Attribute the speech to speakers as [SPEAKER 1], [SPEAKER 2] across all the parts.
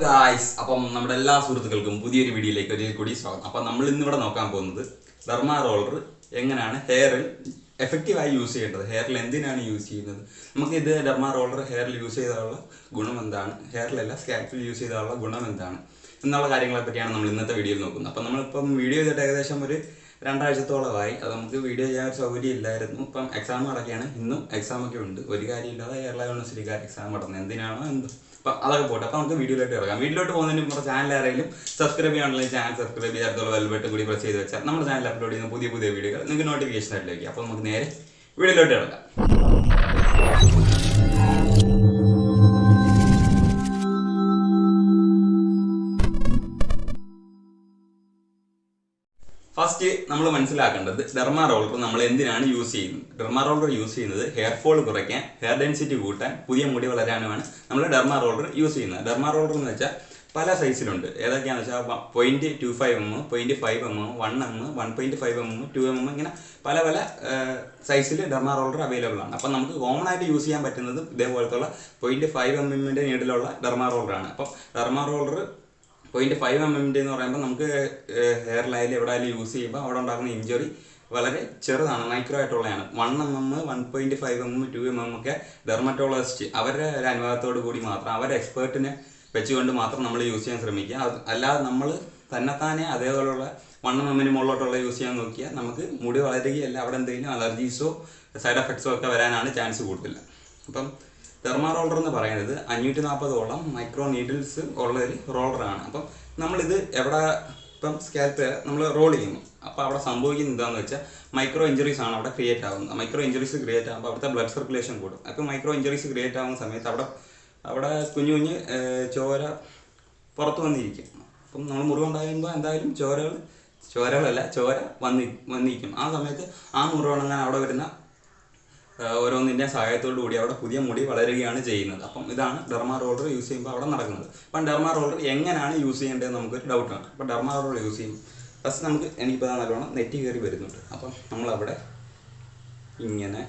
[SPEAKER 1] Guys, അപ്പം നമ്മുടെ എല്ലാ സുഹൃത്തുക്കൾക്കും പുതിയൊരു വീഡിയോയിലേക്ക് ഒരിക്കൽ കൂടി സ്വാഗതം. അപ്പം നമ്മൾ ഇന്നിവിടെ നോക്കാൻ പോകുന്നത് ഡെർമാ റോളർ എങ്ങനെയാണ് ഹെയറിൽ എഫക്റ്റീവായി യൂസ് ചെയ്യേണ്ടത്, ഹെയറിൽ എന്തിനാണ് യൂസ് ചെയ്യുന്നത്, നമുക്ക് ഇത് ഡെർമാ റോളർ ഹെയറിൽ യൂസ് ചെയ്താലുള്ള ഗുണം എന്താണ്, ഹെയറിലല്ല സ്കാൽപ്പിൽ യൂസ് ചെയ്താലുള്ള ഗുണം എന്താണ് എന്നുള്ള കാര്യങ്ങളെ പറ്റിയാണ് നമ്മൾ ഇന്നത്തെ വീഡിയോയിൽ നോക്കുന്നത്. അപ്പം നമ്മളിപ്പം വീഡിയോ ചെയ്തിട്ട് ഏകദേശം ഒരു 2 ആഴ്ചത്തോളമായി. അത് നമുക്ക് വീഡിയോ ചെയ്യാൻ ഒരു സൗകര്യം ഇല്ലായിരുന്നു. ഇപ്പം എക്സാം നടക്കുകയാണ്, ഇന്നും എക്സാമൊക്കെ ഉണ്ട്. ഒരു കാര്യമില്ലാതെ കേരള യൂണിവേഴ്സിറ്റിക്കാർ എക്സാം നടന്നത് എന്തിനാണോ എന്തോ. അപ്പം അതൊക്കെ പോട്ടെ. അപ്പം നമുക്ക് വീഡിയോയിലോട്ട് ഇറങ്ങാം. വീഡിയോയിലോട്ട് പോകുന്നതിന് നമ്മുടെ ചാനൽ ആരെങ്കിലും സബ്സ്ക്രൈബ് ചെയ്യാനുള്ള ചാനൽ സബ്സ്ക്രൈബ് ചെയ്യാത്തുള്ള വെൽബട്ടൺ കൂടി പ്രസ് ചെയ്ത് വെച്ചാൽ നമ്മുടെ ചാനൽ അപ്ലോഡ് ചെയ്യുന്ന പുതിയ പുതിയ വീഡിയോകൾ നിങ്ങൾക്ക് നോട്ടിഫിക്കേഷൻ ആയിട്ട് ലഭിക്കും. അപ്പോൾ നമുക്ക് നേരെ വീഡിയോയിലോട്ട് ഇറങ്ങാം. ഫസ്റ്റ് നമ്മൾ മനസ്സിലാക്കേണ്ടത് ഡെർമാ റോളർ നമ്മൾ എന്തിനാണ് യൂസ് ചെയ്യുന്നത്. ഡെർമാ റോളർ യൂസ് ചെയ്യുന്നത് ഹെയർ ഫോൾ കുറയ്ക്കാൻ, ഹെയർ ഡെൻസിറ്റി കൂട്ടാൻ, പുതിയ മുടി വളരാനുമാണ് നമ്മൾ ഡെർമാ റോളർ യൂസ് ചെയ്യുന്നത്. ഡെർമാ റോളർ എന്ന് വെച്ചാൽ പല സൈസിലുണ്ട്. ഏതൊക്കെയാണെന്ന് വെച്ചാൽ 0.25 mm, 0.5 mm, 1 mm, 1.5 mm, 2 mm, ഇങ്ങനെ പല പല സൈസിൽ ഡെർമാ റോളർ അവൈലബിൾ ആണ്. അപ്പം നമുക്ക് കോമൺ ആയിട്ട് യൂസ് ചെയ്യാൻ പറ്റുന്നത് ഇതേപോലത്തുള്ള 0.5 mm നീഡിലുള്ള ഡെർമാ റോളറാണ്. അപ്പം ഡെർമാ റോളർ 0.5 mm എന്ന് പറയുമ്പോൾ നമുക്ക് ഹെയറിലായാലും എവിടെയായാലും യൂസ് ചെയ്യുമ്പോൾ അവിടെ ഉണ്ടാക്കുന്ന ഇഞ്ചുറി വളരെ ചെറുതാണ്, മൈക്രോ ആയിട്ടുള്ളതാണ്. 1 mm, 1.5 mm, 2 mm ഒക്കെ ഡെർമറ്റോളജിസ്റ്റ് അവരുടെ ഒരു അനുഭവത്തോടു കൂടി മാത്രം, അവരുടെ എക്സ്പേർട്ടിനെ വെച്ചുകൊണ്ട് മാത്രം നമ്മൾ യൂസ് ചെയ്യാൻ ശ്രമിക്കുക. അല്ലാതെ നമ്മൾ തന്നെത്താനെ അതേപോലുള്ള 1 mm മുകളിലോട്ടുള്ള യൂസ് ചെയ്യാൻ നോക്കിയാൽ നമുക്ക് മുടി വളരുകയല്ല, അവിടെ എന്തെങ്കിലും അലർജീസോ സൈഡ് എഫക്ട്സോ ഒക്കെ വരാനാണ് ചാൻസ് കൂടുതൽ. അപ്പം ഡെർമാ റോളർ എന്ന് പറയുന്നത് 540ഓളം മൈക്രോ നീഡിൽസ് ഉള്ള ഒരു റോളറാണ്. അപ്പം നമ്മളിത് എവിടെ ഇപ്പം സ്കാൽപ്പ് നമ്മൾ റോൾ ചെയ്യുന്നു, അപ്പോൾ അവിടെ സംഭവിക്കുന്നത് എന്താണെന്ന് വെച്ചാൽ മൈക്രോ ഇഞ്ചുറീസ് ആണ് അവിടെ ക്രിയേറ്റ് ആകുന്നത്. മൈക്രോ ഇഞ്ചുറീസ് ക്രിയേറ്റ് ആകുമ്പോൾ അവിടുത്തെ ബ്ലഡ് സർക്കുലേഷൻ കൂടും. അപ്പോൾ മൈക്രോ ഇഞ്ചുറീസ് ക്രിയേറ്റ് ആകുന്ന സമയത്ത് അവിടെ കുഞ്ഞു കുഞ്ഞ് ചോര പുറത്ത് വന്നിരിക്കും. അപ്പം നമ്മൾ മുറിവുണ്ടാകുമ്പോൾ എന്തായാലും ചോര വന്നിരിക്കും. ആ സമയത്ത് ആ മുറിവുണങ്ങാൻ അവിടെ വരുന്ന ഓരോന്നിൻ്റെ സഹായത്തോടു കൂടി അവിടെ പുതിയ മുടി വളരുകയാണ് ചെയ്യുന്നത്. അപ്പം ഇതാണ് ഡെർമാ റോളർ യൂസ് ചെയ്യുമ്പോൾ അവിടെ നടക്കുന്നത്. അപ്പം ഡെർമാ റോളർ എങ്ങനെയാണ് യൂസ് ചെയ്യേണ്ടതെന്ന് നമുക്കൊരു ഡൗട്ടാണ്. അപ്പം ഡെർമാ റോളർ യൂസ് ചെയ്യും ഫസ്റ്റ് എനിക്കിപ്പോൾ നല്ലോണം നെറ്റി കയറി വരുന്നുണ്ട്. അപ്പം നമ്മളവിടെ ഇങ്ങനെ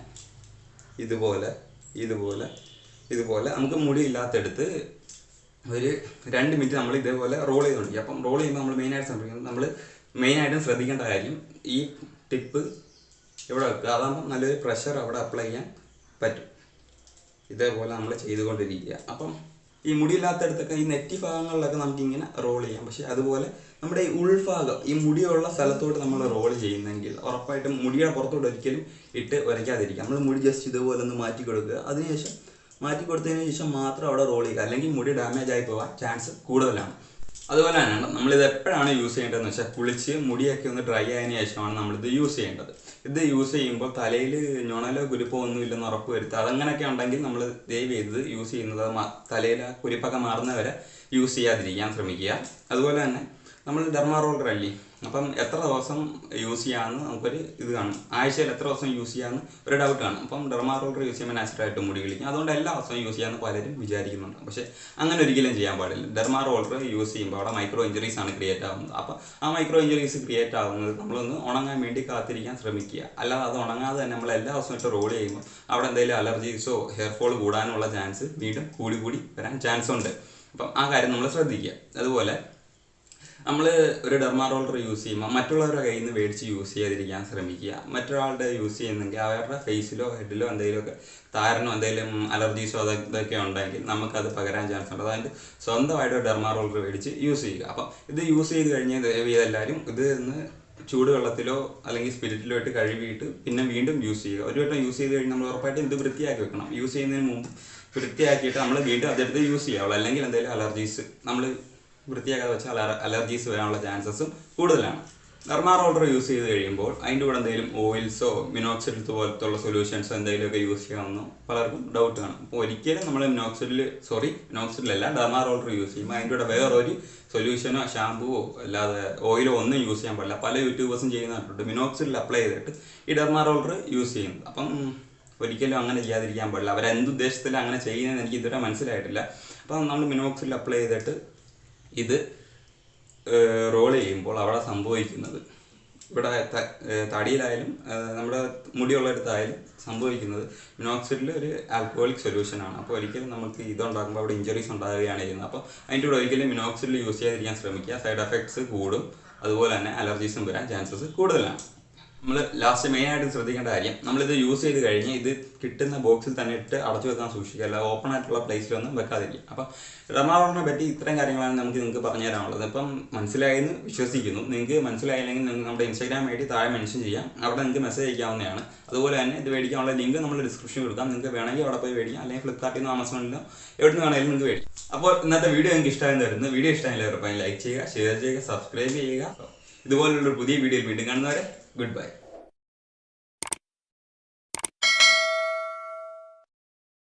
[SPEAKER 1] ഇതുപോലെ നമുക്ക് മുടി ഇല്ലാത്തടുത്ത് ഒരു 2 മിനിറ്റ് നമ്മൾ ഇതേപോലെ റോൾ ചെയ്തുകൊണ്ടിരിക്കും. അപ്പം റോൾ ചെയ്യുമ്പോൾ നമ്മൾ മെയിനായിട്ടും ശ്രദ്ധിക്കേണ്ട കാര്യം ഈ ടിപ്പ് ഇവിടെ വെക്കുക. അതാകുമ്പോൾ നല്ലൊരു പ്രഷർ അവിടെ അപ്ലൈ ചെയ്യാൻ പറ്റും. ഇതേപോലെ നമ്മൾ ചെയ്തുകൊണ്ടിരിക്കുക. അപ്പം ഈ മുടിയില്ലാത്തടത്തൊക്കെ ഈ നെറ്റി ഭാഗങ്ങളിലൊക്കെ നമുക്കിങ്ങനെ റോൾ ചെയ്യാം. പക്ഷേ അതുപോലെ നമ്മുടെ ഈ ഉൾഭാഗം, ഈ മുടിയുള്ള സ്ഥലത്തോട്ട് നമ്മൾ റോൾ ചെയ്യുന്നെങ്കിൽ ഉറപ്പായിട്ടും മുടിയുടെ പുറത്തോട്ട് ഒരിക്കലും ഇട്ട് ഉരയ്ക്കാതിരിക്കുക. നമ്മൾ മുടി ജസ്റ്റ് ഇതുപോലെ ഒന്ന് മാറ്റി കൊടുക്കുക. അതിനുശേഷം മാറ്റി കൊടുത്തതിന് ശേഷം മാത്രം അവിടെ റോൾ ചെയ്യുക, അല്ലെങ്കിൽ മുടി ഡാമേജ് ആയി പോകാൻ ചാൻസ് കൂടുതലാണ്. അതുപോലെ തന്നെയാണ് നമ്മളിത് എപ്പോഴാണ് യൂസ് ചെയ്യേണ്ടതെന്ന് വെച്ചാൽ കുളിച്ച് മുടിയൊക്കെ ഒന്ന് ഡ്രൈ ആയതിനു ശേഷമാണ് നമ്മളിത് യൂസ് ചെയ്യേണ്ടത്. ഇത് യൂസ് ചെയ്യുമ്പോൾ തലയിൽ ഞൊണലോ കുരുപ്പോ ഒന്നും ഇല്ലെന്ന് ഉറപ്പ് വരുത്തുക. അതങ്ങനെയൊക്കെ ഉണ്ടെങ്കിൽ നമ്മൾ ദയവ് ചെയ്ത് യൂസ് ചെയ്യുന്നത് തലയിൽ കുരുപ്പൊക്കെ മാറുന്നവരെ യൂസ് ചെയ്യാതിരിക്കാൻ ശ്രമിക്കുക. അതുപോലെ തന്നെ നമ്മൾ ഡെർമാ റോളർ അല്ലേ, അപ്പം എത്ര ദിവസം യൂസ് ചെയ്യാമെന്ന് നമുക്കൊരു ഇത് കാണും. ആഴ്ചയിൽ എത്ര ദിവസം യൂസ് ചെയ്യാമെന്ന് ഒരു ഡൗട്ട് കാണും. അപ്പം ഡെർമാ റോളർ യൂസ് ചെയ്യുമ്പോൾ നാച്ചുറലായിട്ട് മുടി കളിക്കും. അതുകൊണ്ട് എല്ലാ ദിവസവും യൂസ് ചെയ്യാമെന്ന് പലരും വിചാരിക്കുന്നുണ്ട്. പക്ഷേ അങ്ങനെ ഒരിക്കലും ചെയ്യാൻ പാടില്ല. ഡെർമാ റോളർ യൂസ് ചെയ്യുമ്പോൾ അവിടെ മൈക്രോ ഇഞ്ചുറീസ് ആണ് ക്രിയേറ്റ് ആകുന്നത്. അപ്പോൾ ആ മൈക്രോ ഇഞ്ചുറീസ് ക്രിയേറ്റ് ആകുന്നത് നമ്മളൊന്ന് ഉണങ്ങാൻ വേണ്ടി കാത്തിരിക്കാൻ ശ്രമിക്കുക. അല്ലാതെ അത് ഉണങ്ങാതെ തന്നെ നമ്മൾ എല്ലാ ദിവസവും ഇട്ട് റോൾ ചെയ്യുമ്പോൾ അവിടെ എന്തെങ്കിലും അലർജീസോ ഹെയർ ഫോൾ കൂടാനുള്ള ചാൻസ് വീണ്ടും കൂടി വരാൻ ചാൻസ് ഉണ്ട്. അപ്പം ആ കാര്യം നമ്മൾ ശ്രദ്ധിക്കുക. അതുപോലെ നമ്മൾ ഒരു ഡെർമാ റോളർ യൂസ് ചെയ്യുമ്പോൾ മറ്റുള്ളവരുടെ കയ്യിൽ നിന്ന് മേടിച്ച് യൂസ് ചെയ്യാതിരിക്കാൻ ശ്രമിക്കുക. മറ്റൊരാളുടെ യൂസ് ചെയ്യുന്നെങ്കിൽ അവരുടെ ഫേസിലോ ഹെഡിലോ എന്തെങ്കിലുമൊക്കെ താരനോ എന്തെങ്കിലും അലർജീസോ ഇതൊക്കെ ഉണ്ടെങ്കിൽ നമുക്കത് പകരാൻ ചാൻസ് ഉണ്ട്. അതായത് സ്വന്തമായിട്ട് ഡെർമാ റോളർ മേടിച്ച് യൂസ് ചെയ്യുക. അപ്പം ഇത് യൂസ് ചെയ്ത് കഴിഞ്ഞാൽ ദയവ് ചെയ്തെല്ലാവരും ഇത് ഒന്ന് ചൂടുവെള്ളത്തിലോ അല്ലെങ്കിൽ സ്പിരിറ്റിലോ ഇട്ട് കഴുകിയിട്ട് പിന്നെ വീണ്ടും യൂസ് ചെയ്യുക. ഒരു വട്ടം യൂസ് ചെയ്ത് കഴിഞ്ഞാൽ നമ്മൾ ഉറപ്പായിട്ടും ഇത് വൃത്തിയാക്കി വെക്കണം. യൂസ് ചെയ്യുന്നതിന് മുമ്പ് വൃത്തിയാക്കിയിട്ട് നമ്മൾ വീണ്ടും അതെടുത്ത് യൂസ് ചെയ്യാവുള്ളൂ. അല്ലെങ്കിൽ എന്തെങ്കിലും അലർജീസ് നമ്മൾ വൃത്തിയാക്കാതെ വെച്ചാൽ അലർജീസ് വരാനുള്ള ചാൻസസും കൂടുതലാണ്. ഡെർമാ റോളർ യൂസ് ചെയ്ത് കഴിയുമ്പോൾ അതിൻ്റെ കൂടെ എന്തെങ്കിലും ഓയിൽസോ മിനോക്സിഡിൽ പോലത്തുള്ള സൊല്യൂഷൻസോ എന്തെങ്കിലുമൊക്കെ യൂസ് ചെയ്യാമെന്ന് പലർക്കും ഡൗട്ട് കാണും. അപ്പോൾ ഒരിക്കലും നമ്മൾ മിനോക്സിഡിലല്ല ഡെർമാ റോളർ യൂസ് ചെയ്യുമ്പോൾ അതിൻ്റെ കൂടെ വേറൊരു സൊല്യൂഷനോ ഷാമ്പുവോ അല്ലാതെ ഓയിലോ ഒന്നും യൂസ് ചെയ്യാൻ പാടില്ല. പല യൂട്യൂബേഴ്സും ചെയ്യുന്നുണ്ട് മിനോക്സിഡിൽ അപ്ലൈ ചെയ്തിട്ട് ഈ ഡെർമാ റോളർ യൂസ് ചെയ്യുന്നത്. അപ്പം ഒരിക്കലും അങ്ങനെ ചെയ്യാതിരിക്കാൻ പാടില്ല. അവരെന്തുദ്ദേശത്തിൽ അങ്ങനെ ചെയ്യുന്നതെന്ന് എനിക്ക് ഇതുവരെ മനസ്സിലായിട്ടില്ല. അപ്പം നമ്മൾ മിനോക്സിഡിൽ അപ്ലൈ ചെയ്തിട്ട് ഇത് റോൾ ചെയ്യുമ്പോൾ അവിടെ സംഭവിക്കുന്നത് ഇവിടെ തടിയിലായാലും നമ്മുടെ മുടിയുള്ളിടത്തായാലും സംഭവിക്കുന്നത് മിനോക്സിഡിൽ ഒരു ആൽക്കഹോളിക് സൊല്യൂഷനാണ്. അപ്പോൾ ഒരിക്കലും നമുക്ക് ഇതുണ്ടാകുമ്പോൾ അവിടെ ഇഞ്ചുറീസ് ഉണ്ടാകുകയാണ് ചെയ്യുന്നത്. അപ്പോൾ അതിൻ്റെ കൂടെ ഒരിക്കലും മിനോക്സിഡിൽ യൂസ് ചെയ്യാതിരിക്കാൻ ശ്രമിക്കുക. സൈഡ് എഫക്ട്സ് കൂടും, അതുപോലെ തന്നെ അലർജീസും വരാൻ ചാൻസസ് കൂടുതലാണ്. നമ്മൾ ലാസ്റ്റ് മെയിനായിട്ട് ശ്രദ്ധിക്കേണ്ട കാര്യം, നമ്മളിത് യൂസ് ചെയ്ത് കഴിഞ്ഞ് ഇത് കിട്ടുന്ന ബോക്സിൽ തന്നെ ഇട്ട് അടച്ചു വെക്കാൻ സൂക്ഷിക്കുക, അല്ല ഓപ്പൺ ആയിട്ടുള്ള പ്ലേസിലൊന്നും വെക്കാതിരിക്കുക. അപ്പം ഡെർമാറോളിനെ പറ്റി ഇത്രയും കാര്യങ്ങളാണ് നിങ്ങൾക്ക് പറഞ്ഞു തരാനുള്ളത്. ഇപ്പം മനസ്സിലായെന്ന് വിശ്വസിക്കുന്നു. നിങ്ങൾക്ക് മനസ്സിലായില്ലെങ്കിൽ നിങ്ങൾക്ക് നമ്മുടെ ഇൻസ്റ്റാഗ്രാം ഐ ഡി താഴെ മെൻഷൻ ചെയ്യാം, അവിടെ നിങ്ങൾക്ക് മെസ്സേജ് അയക്കാവുന്നതാണ്. അതുപോലെ തന്നെ ഇത് മേടിക്കാനുള്ള ലിങ്ക് നമ്മൾ ഡിസ്ക്രിപ്ഷനിൽ കൊടുക്കാം. നിങ്ങൾക്ക് വേണമെങ്കിൽ അവിടെ പോയി മേടിക്കാം, അല്ലെങ്കിൽ ഫ്ലിപ്കാർട്ടിൽ നിന്നോ ആമസോണിലോ എവിടെ നിന്ന് വേണമെങ്കിലും നിങ്ങൾക്ക് മേടിക്കാം. അപ്പോൾ ഇന്നത്തെ വീഡിയോ നിങ്ങൾക്ക് ഇഷ്ടമായെന്ന് വരുന്നു. വീഡിയോ ഇഷ്ടമായില്ല ഉറപ്പായും ലൈക്ക് ചെയ്യുക, ഷെയർ ചെയ്യുക, സബ്സ്ക്രൈബ് ചെയ്യുക. ഇതുപോലുള്ളൊരു പുതിയ വീഡിയോയിൽ വീണ്ടും കാണുന്നവരെ ഗുഡ് ബൈ.